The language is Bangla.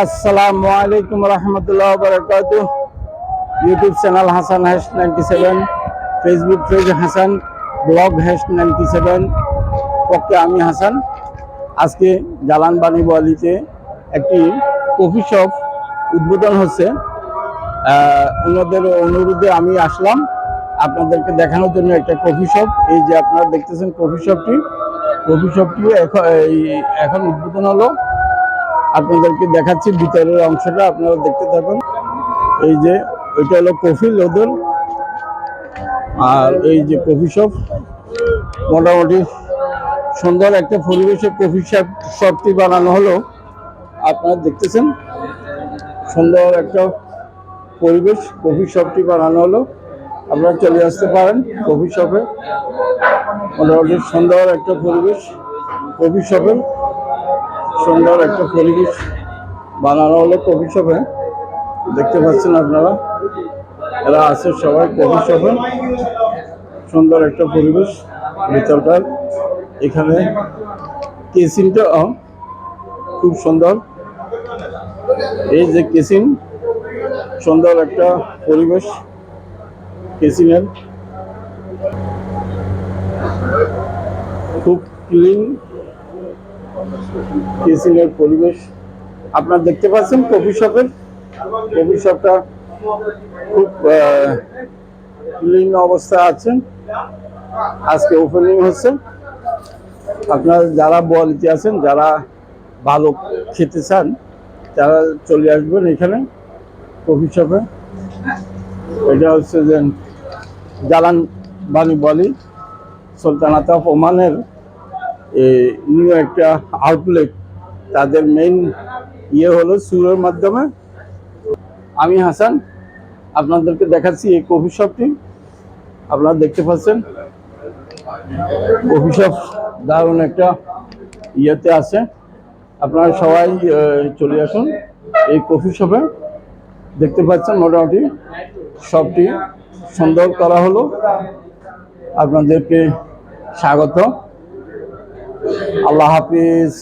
আসসালামু আলাইকুম রহমতুল্লাহ বারাকাতুহ। YouTube channel Hasan hash 97, Facebook page Hasan blog hash 97 পক্ষে আমি হাসান। আজকে জালান বানি বোয়ালিতে একটি কফি শপ উদ্বোধন হচ্ছে। ওনাদের অনুরোধে আমি আসলাম আপনাদেরকে দেখানোর জন্য একটা কফি শপ। এই যে আপনারা দেখতেছেন কফি শপটি এখন উদ্বোধন হলো। আপনাদেরকে দেখাচ্ছি ভিতরের অংশটা, আপনারা দেখতে থাকুন। এই যে এটা হলো কফি ওদের, আর এই যে কফি শপ মোটামুটি সুন্দর একটা পরিবেশে কফি শপটি বানানো হলো। আপনারা দেখতেছেন সুন্দর একটা পরিবেশ কফি শপটি বানানো হলো। আপনারা চলে আসতে পারেন কফি শপে। মোটামুটি সুন্দর একটা পরিবেশ কফি শপের, সুন্দর একটা পরিবেশ বানানো হলো কফি শপে। দেখতে পাচ্ছেন আপনারা, এরা আছে সবাই কফি শপে। সুন্দর একটা পরিবেশ ভিতরটার। এখানে কেসিনটা খুব সুন্দর। এই যে কেসিন, সুন্দর একটা পরিবেশ কেসিনের, খুব ক্লিন কেসিনের পরিবেশ আপনারা দেখতে পাচ্ছেন। কফি শপটা খুব ক্লিন অবস্থায় আছে। আজকে ওপেনিং হচ্ছে। আপনারা যারা বোয়ালিতে আছেন, যারা ভালো খেতে চান, তারা চলে আসবেন এখানে কফি শপে। এটা হচ্ছে যে জালান বানি বোয়ালি সুলতানাত অফ ওমানের নিউ একটা আউটলেট। তাদের মেইন হলো সুরের মাধ্যমে। আমি হাসান আপনাদেরকে দেখাচ্ছি এই কফি শপটি। আপনারা দেখতে পাচ্ছেন কফি শপ দারুণ একটা আছে। আপনারা সবাই চলে আসুন এই কফি শপে। দেখতে পাচ্ছেন মোটামুটি শপটি সুন্দর করা হলো। আপনাদেরকে স্বাগত। আল্লাহ হাফিজ।